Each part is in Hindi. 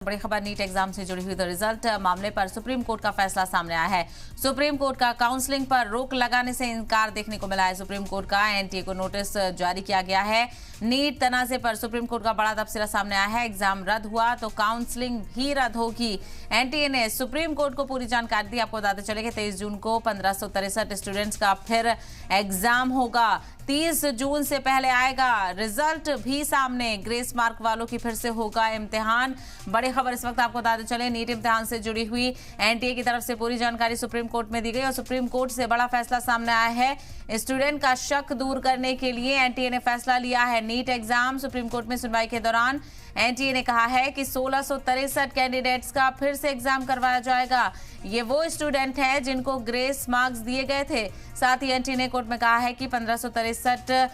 बड़ी खबर नीट एग्जाम से जुड़ी हुई द रिजल्ट मामले पर सुप्रीम कोर्ट का फैसला सामने आया है। सुप्रीम कोर्ट का काउंसलिंग पर रोक लगाने से इनकार देखने को मिला है। सुप्रीम कोर्ट का एनटीए को नोटिस जारी किया गया है। नीट तनाजे पर सुप्रीम कोर्ट का बड़ा तबसरा सामने आया है। एग्जाम रद्द हुआ तो काउंसलिंग भी रद्द होगी। एनटीए ने सुप्रीम कोर्ट को पूरी जानकारी दी। आपको बताते चले कि 23 जून को 1563 स्टूडेंट्स का फिर एग्जाम होगा। 30 जून से पहले आएगा रिजल्ट भी सामने। ग्रेस मार्क वालों की फिर से होगा इम्तिहान। बड़ी खबर इस वक्त आपको बताते चले नीट इम्तिहान से जुड़ी हुई एनटीए की तरफ से पूरी जानकारी सुप्रीम कोर्ट में दी गई और सुप्रीम कोर्ट से बड़ा फैसला सामने आया है। स्टूडेंट का शक दूर करने के लिए एनटीए ने फैसला लिया है। नीट एग्जाम सुप्रीम कोर्ट में सुनवाई के दौरान एनटीए ने कहा है कि 1663 कैंडिडेट्स का फिर से एग्जाम करवाया जाएगा। ये वो स्टूडेंट हैं जिनको ग्रेस मार्क्स दिए गए थे। साथ ही एनटीए ने कोर्ट में कहा है कि 1563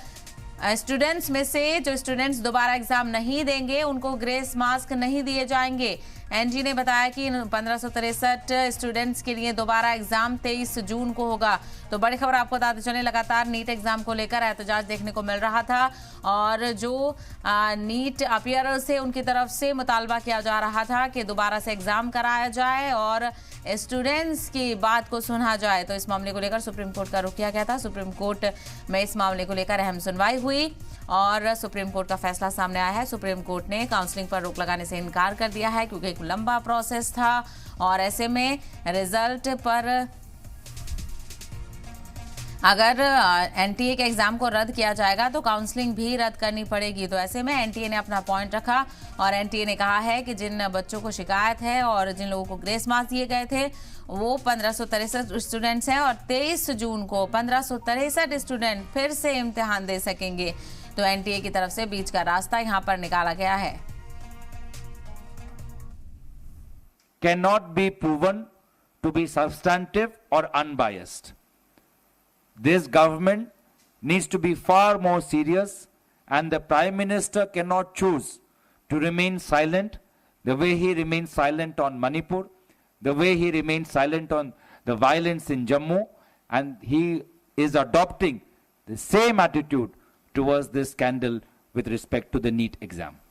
स्टूडेंट्स में से जो स्टूडेंट्स दोबारा एग्जाम नहीं देंगे उनको ग्रेस मार्क्स नहीं दिए जाएंगे। एनटीए ने बताया कि 1563 स्टूडेंट्स के लिए दोबारा एग्जाम 23 जून को होगा। तो बड़ी खबर आपको बताते चले, लगातार नीट एग्जाम को लेकर एहतजाज देखने को मिल रहा था और जो नीट अपियरर्स से उनकी तरफ से मुतालबा किया जा रहा था कि दोबारा से एग्जाम कराया जाए और स्टूडेंट्स की बात को सुना जाए। तो इस मामले को लेकर सुप्रीम कोर्ट का रुख किया गया था। सुप्रीम कोर्ट में इस मामले को लेकर अहम सुनवाई हुई और सुप्रीम कोर्ट का फैसला सामने आया है। सुप्रीम कोर्ट ने काउंसलिंग पर रोक लगाने से इनकार कर दिया है क्योंकि एक लंबा प्रोसेस था और ऐसे में रिजल्ट पर अगर एनटीए के एग्जाम को रद्द किया जाएगा तो काउंसलिंग भी रद्द करनी पड़ेगी। तो ऐसे में एनटीए ने अपना पॉइंट रखा और एनटीए ने कहा है कि जिन बच्चों को शिकायत है और जिन लोगों को ग्रेस मार्क्स दिए गए थे वो 1563 स्टूडेंट्स हैं और 23 जून को 1563 स्टूडेंट फिर से इम्तिहान दे सकेंगे। तो एनटीए की तरफ से बीच का रास्ता यहां पर निकाला गया है। Cannot be proven to be substantive or unbiased. This government needs to be far more serious, and the Prime Minister cannot choose to remain silent the way he remained silent on Manipur, the way he remained silent on the violence in Jammu, and he is adopting the same attitude towards this scandal with respect to the NEET exam.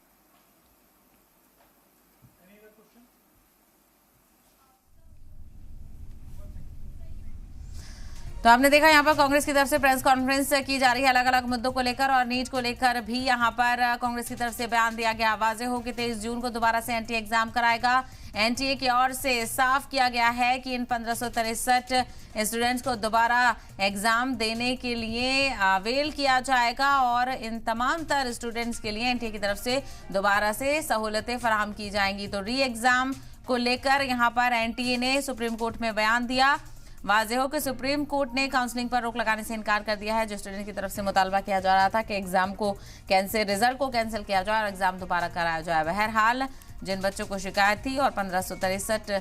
तो आपने देखा यहाँ पर कांग्रेस की तरफ से प्रेस कॉन्फ्रेंस की जा रही है अलग अलग मुद्दों को लेकर और नीट को लेकर भी यहाँ पर कांग्रेस की तरफ से बयान दिया गया। वाज़ेह हो कि 23 जून को दोबारा से एनटीए एग्जाम कराएगा। एनटीए की ओर से साफ किया गया है कि इन 1563 स्टूडेंट्स को दोबारा एग्जाम देने के लिए अवेल किया जाएगा और इन तमाम तर स्टूडेंट्स के लिए एनटीए की तरफ से दोबारा से सहूलतें फराहम की जाएंगी। तो री एग्जाम को लेकर यहाँ पर एनटीए ने सुप्रीम कोर्ट में बयान दिया। वाज़ेह हो कि सुप्रीम कोर्ट ने काउंसलिंग पर रोक लगाने से इनकार कर दिया है। जो स्टूडेंट की तरफ से मुतालबा किया जा रहा था कि एग्जाम को रिजल्ट को कैंसिल किया जाए और एग्जाम दोबारा कराया जाए। बहरहाल जिन बच्चों को शिकायत थी और 1563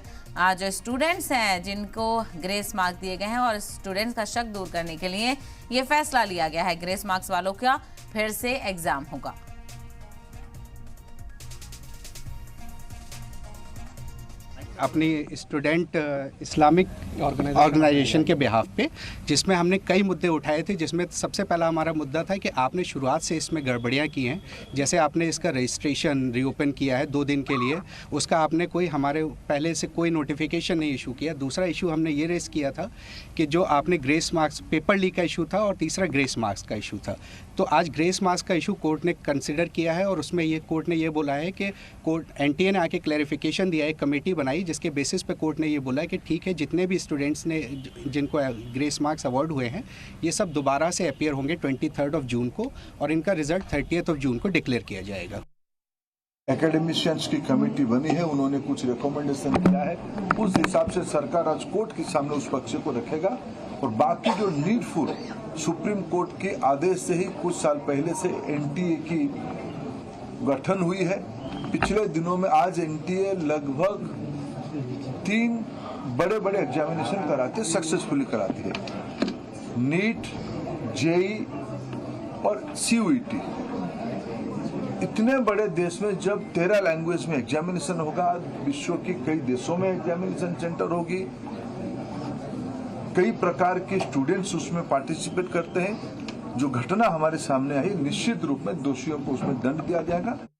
जो स्टूडेंट्स हैं जिनको ग्रेस मार्क्स दिए गए हैं और स्टूडेंट्स का शक दूर करने के लिए ये फैसला लिया गया है। ग्रेस मार्क्स वालों का फिर से एग्जाम होगा। अपनी स्टूडेंट इस्लामिक ऑर्गेनाइजेशन के बिहाफ पे, जिसमें हमने कई मुद्दे उठाए थे, जिसमें सबसे पहला हमारा मुद्दा था कि आपने शुरुआत से इसमें गड़बड़ियाँ की हैं। जैसे आपने इसका रजिस्ट्रेशन रीओपन किया है 2 दिन के लिए, उसका आपने कोई हमारे पहले से कोई नोटिफिकेशन नहीं इशू किया। दूसरा इशू हमने ये रेस किया था कि जो आपने ग्रेस मार्क्स पेपर लीक का इशू था और तीसरा ग्रेस मार्क्स का इशू था। तो आज ग्रेस मार्क्स का इशू कोर्ट ने कंसिडर किया है और उसमें ये कोर्ट ने ये बोला है कि कोर्ट एनटीए ने आके क्लैरिफिकेशन दिया है, कमेटी बनाई जिसके बेसिस पे कोर्ट ने ये बोला कि ठीक है, जितने भी स्टूडेंट्स ने जिनको ग्रेस मार्क्स अवार्ड हुए हैं ये सब दोबारा से अपीयर होंगे 23 जून को और इनका रिजल्ट 30 जून को डिक्लेयर किया जाएगा। एकेडमिशियंस की कमेटी बनी है, उन्होंने कुछ रिकमेंडेशन किया है, उस हिसाब से सरकार आज कोर्ट के सामने उस पक्ष को रखेगा और बाकी जो नीडफुल सुप्रीम कोर्ट के आदेश से ही कुछ साल पहले से एनटीए की गठन हुई है। पिछले दिनों में आज एनटीए लगभग 3 बड़े बड़े एग्जामिनेशन कराती है, सक्सेसफुली कराती है। नीट, जेई और सीयूईटी। इतने बड़े देश में जब 13 लैंग्वेज में एग्जामिनेशन होगा, विश्व के कई देशों में एग्जामिनेशन सेंटर होगी, कई प्रकार के स्टूडेंट्स उसमें पार्टिसिपेट करते हैं। जो घटना हमारे सामने आई, निश्चित रूप में दोषियों को उसमें दंड दिया जाएगा।